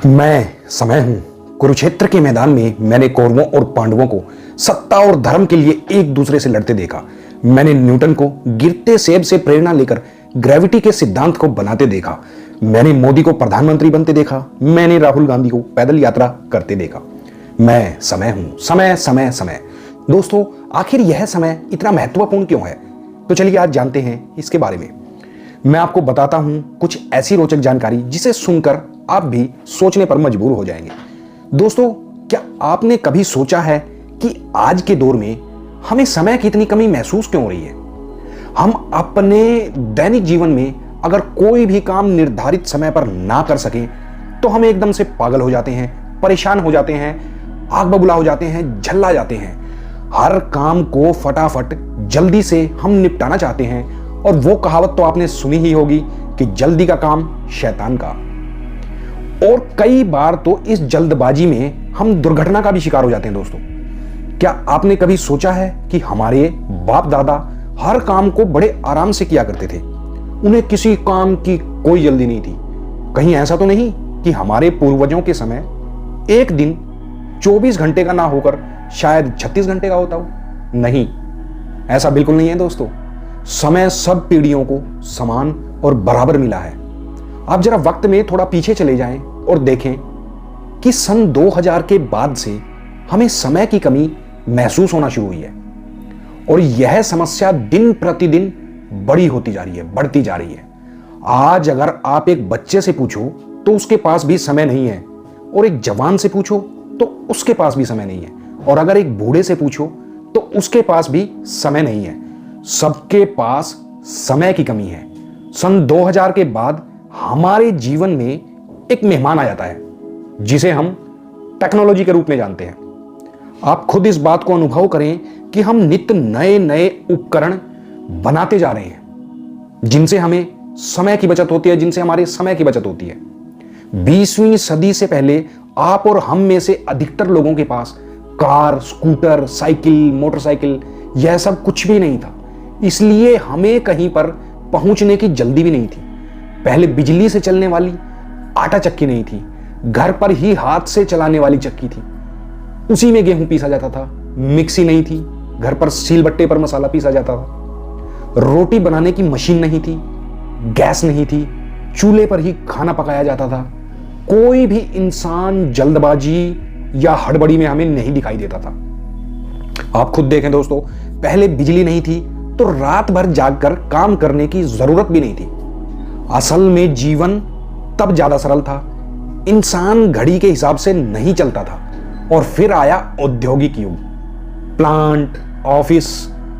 मैं समय हूं। कुरुक्षेत्र के मैदान में मैंने कौरवों और पांडवों को सत्ता और धर्म के लिए एक दूसरे से लड़ते देखा। मैंने न्यूटन को गिरते सेब से प्रेरणा लेकर ग्रेविटी के सिद्धांत को बनाते देखा। मैंने मोदी को प्रधानमंत्री बनते देखा। मैंने राहुल गांधी को पैदल यात्रा करते देखा। मैं समय हूं। समय समय समय। दोस्तों, आखिर यह समय इतना महत्वपूर्ण क्यों है? तो चलिए आज जानते हैं इसके बारे में। मैं आपको बताता हूं कुछ ऐसी रोचक जानकारी जिसे सुनकर आप भी सोचने पर मजबूर हो जाएंगे। दोस्तों, क्या आपने कभी सोचा है कि आज के दौर में हमें समय की इतनी कमी महसूस क्यों हो रही है? हम अपने दैनिक जीवन में अगर कोई भी काम निर्धारित समय पर ना कर सकें तो हम एकदम से पागल हो जाते हैं, परेशान हो जाते हैं, आग बबूला हो जाते हैं, झल्ला जाते हैं। हर काम को फटाफट जल्दी से हम निपटाना चाहते हैं और वो कहावत तो आपने सुनी ही होगी कि जल्दी का काम शैतान का। और कई बार तो इस जल्दबाजी में हम दुर्घटना का भी शिकार हो जाते हैं। दोस्तों, क्या आपने कभी सोचा है कि हमारे बाप दादा हर काम को बड़े आराम से किया करते थे? उन्हें किसी काम की कोई जल्दी नहीं थी। कहीं ऐसा तो नहीं कि हमारे पूर्वजों के समय एक दिन 24 घंटे का ना होकर शायद 36 घंटे का होता हो? नहीं, ऐसा बिल्कुल नहीं है दोस्तों। समय सब पीढ़ियों को समान और बराबर मिला है। आप जरा वक्त में थोड़ा पीछे चले जाएं और देखें कि सन 2000 के बाद से हमें समय की कमी महसूस होना शुरू हुई है और यह समस्या दिन प्रतिदिन बड़ी होती जा रही है, बढ़ती जा रही है। आज अगर आप एक बच्चे से पूछो तो उसके पास भी समय नहीं है, और एक जवान से पूछो तो उसके पास भी समय नहीं है, और अगर एक बूढ़े से पूछो तो उसके पास भी समय नहीं है। सबके पास समय की कमी है। सन 2000 के बाद हमारे जीवन में एक मेहमान आ जाता है जिसे हम टेक्नोलॉजी के रूप में जानते हैं। आप खुद इस बात को अनुभव करें कि हम नित्य नए नए उपकरण बनाते जा रहे हैं जिनसे हमें समय की बचत होती है, जिनसे हमारे समय की बचत होती है। 20वीं सदी से पहले आप और हम में से अधिकतर लोगों के पास कार, स्कूटर, साइकिल, मोटरसाइकिल यह सब कुछ भी नहीं था, इसलिए हमें कहीं पर पहुंचने की जल्दी भी नहीं थी। पहले बिजली से चलने वाली आटा चक्की नहीं थी, घर पर ही हाथ से चलाने वाली चक्की थी, उसी में गेहूं पीसा जाता था। मिक्सी नहीं थी, घर पर सीलबट्टे पर मसाला पीसा जाता था। रोटी बनाने की मशीन नहीं थी, गैस नहीं थी, चूल्हे पर ही खाना पकाया जाता था। कोई भी इंसान जल्दबाजी या हड़बड़ी में हमें नहीं दिखाई देता था। आप खुद देखें दोस्तों, पहले बिजली नहीं थी तो रात भर जागकर काम करने की जरूरत भी नहीं थी। असल में जीवन तब ज्यादा सरल था। इंसान घड़ी के हिसाब से नहीं चलता था। और फिर आया औद्योगिक युग। प्लांट, ऑफिस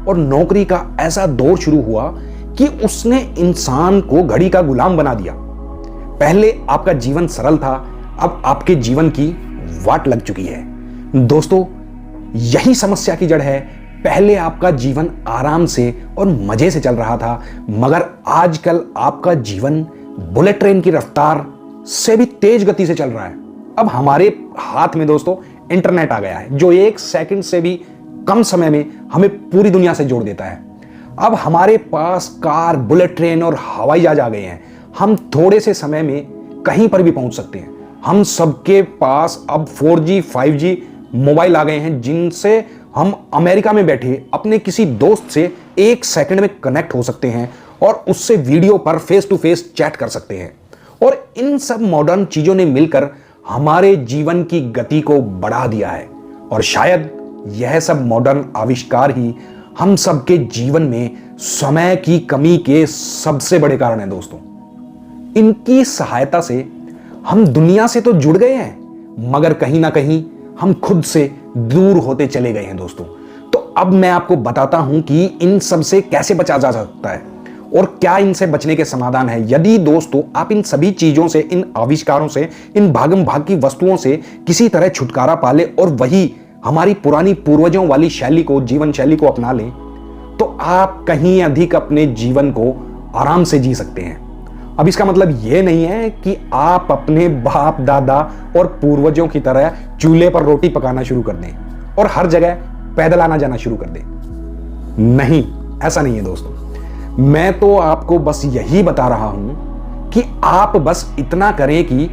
और नौकरी का ऐसा दौर शुरू हुआ कि उसने इंसान को घड़ी का गुलाम बना दिया। पहले आपका जीवन सरल था, अब आपके जीवन की वाट लग चुकी है। दोस्तों, यही समस्या की जड़ है। पहले आपका जीवन आराम से और मजे से चल रहा था, मगर आजकल आपका जीवन बुलेट ट्रेन की रफ्तार से भी तेज गति से चल रहा है। अब हमारे हाथ में दोस्तों इंटरनेट आ गया है जो 1 सेकंड से भी कम समय में हमें पूरी दुनिया से जोड़ देता है। अब हमारे पास कार, बुलेट ट्रेन और हवाई जहाज आ गए हैं। हम थोड़े से समय में कहीं पर भी पहुंच सकते हैं। हम सबके पास अब 4G, 5G मोबाइल आ गए हैं जिनसे हम अमेरिका में बैठे अपने किसी दोस्त से 1 सेकंड में कनेक्ट हो सकते हैं और उससे वीडियो पर फेस टू फेस चैट कर सकते हैं। और इन सब मॉडर्न चीजों ने मिलकर हमारे जीवन की गति को बढ़ा दिया है, और शायद यह सब मॉडर्न आविष्कार ही हम सबके जीवन में समय की कमी के सबसे बड़े कारण हैं। दोस्तों, इनकी सहायता से हम दुनिया से तो जुड़ गए हैं, मगर कहीं ना कहीं हम खुद से दूर होते चले गए हैं। दोस्तों, तो अब मैं आपको बताता हूं कि इन सब से कैसे बचा जा सकता है और क्या इनसे बचने के समाधान है। यदि दोस्तों आप इन सभी चीजों से, इन आविष्कारों से, इन भागम भाग की वस्तुओं से किसी तरह छुटकारा पा ले और वही हमारी पुरानी पूर्वजों वाली शैली को, जीवन शैली को अपना लें, तो आप कहीं अधिक अपने जीवन को आराम से जी सकते हैं। अब इसका मतलब यह नहीं है कि आप अपने बाप दादा और पूर्वजों की तरह चूल्हे पर रोटी पकाना शुरू कर दें और हर जगह पैदल आना जाना शुरू कर दें। नहीं, ऐसा नहीं है दोस्तों। मैं तो आपको बस यही बता रहा हूं कि आप बस इतना करें कि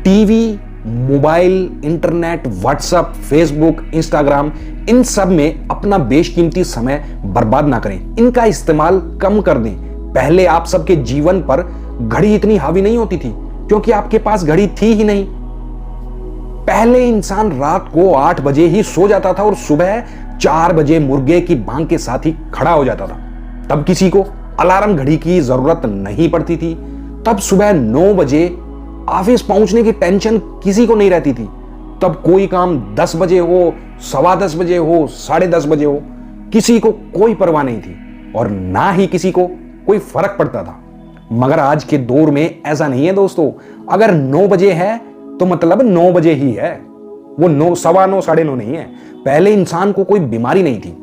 TV mobile, internet, WhatsApp, Facebook, Instagram, इन सब में अपना बेशकीमती समय बर्बाद ना करें। इनका इस्तेमाल कम कर दें। पहले आप सबके जीवन पर घड़ी इतनी हावी नहीं होती थी क्योंकि आपके पास घड़ी थी ही नहीं। पहले इंसान रात को 8 बजे ही सो जाता था और सुबह 4 बजे मुर्गे की बांग के साथ ही खड़ा हो जाता था। तब किसी को अलार्म घड़ी की जरूरत नहीं पड़ती थी। तब सुबह 9 बजे ऑफिस पहुंचने की टेंशन किसी को नहीं रहती थी। तब कोई काम 10 बजे हो, 10:15 बजे हो, 10:30 बजे हो, किसी को कोई परवाह नहीं थी और ना ही किसी को कोई फर्क पड़ता था। मगर आज के दौर में ऐसा नहीं है दोस्तों। अगर 9 बजे है तो मतलब 9 बजे ही है, वो 9, 9:15, 9:30 नहीं है। पहले इंसान को कोई बीमारी नहीं थी।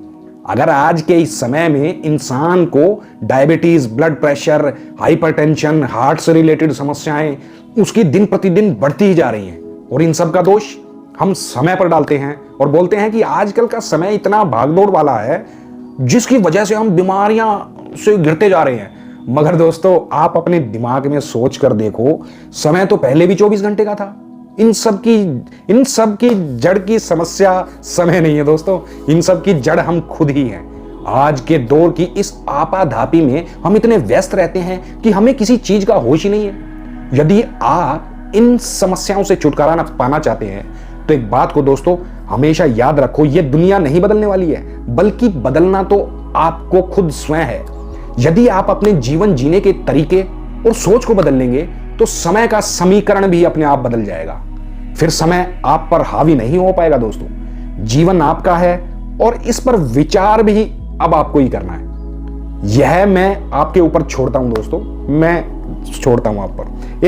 अगर आज के इस समय में इंसान को diabetes, blood pressure, hypertension, heart से रिलेटेड समस्याएं उसकी दिन प्रतिदिन बढ़ती ही जा रही हैं और इन सब का दोष हम समय पर डालते हैं और बोलते हैं कि आजकल का समय इतना भागदौड़ वाला है जिसकी वजह से हम बीमारियां से घिरते जा रहे हैं। मगर दोस्तों, आप अपने दिमाग में सोच कर देखो, समय तो पहले भी 24 घंटे का था। इन सब की जड़ की समस्या समय नहीं है दोस्तों, इन सब की जड़ हम खुद ही हैं। आज के दौर की इस आपाधापी में हम इतने व्यस्त रहते हैं कि हमें किसी चीज का होश ही नहीं है। यदि आप इन समस्याओं से छुटकारा पाना चाहते हैं तो एक बात को दोस्तों हमेशा याद रखो, यह दुनिया नहीं बदलने वाली है, बल्कि बदलना तो आपको खुद स्वयं है। यदि आप अपने जीवन जीने के तरीके और सोच को बदल लेंगे तो समय का समीकरण भी अपने आप बदल जाएगा। फिर समय आप पर हावी नहीं हो पाएगा दोस्तों। जीवन आपका है और इस पर विचार भी अब आपको ही करना है। यह मैं आपके ऊपर छोड़ता हूं दोस्तों, मैं छोड़ता हूं आप पर।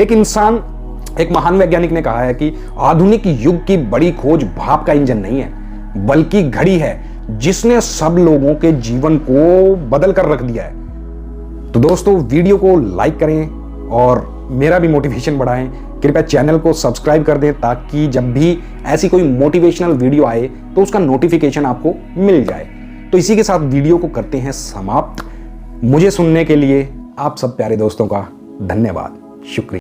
एक महान वैज्ञानिक ने कहा है कि आधुनिक युग की बड़ी खोज भाप का इंजन नहीं है बल्कि घड़ी है, जिसने सब लोगों के जीवन को बदल कर रख दिया है। तो दोस्तों, वीडियो को लाइक करें और मेरा भी मोटिवेशन बढ़ाएं। कृपया चैनल को सब्सक्राइब कर दें ताकि जब भी ऐसी कोई मोटिवेशनल वीडियो आए तो उसका नोटिफिकेशन आपको मिल जाए। तो इसी के साथ वीडियो को करते हैं समाप्त। मुझे सुनने के लिए आप सब प्यारे दोस्तों का धन्यवाद, शुक्रिया।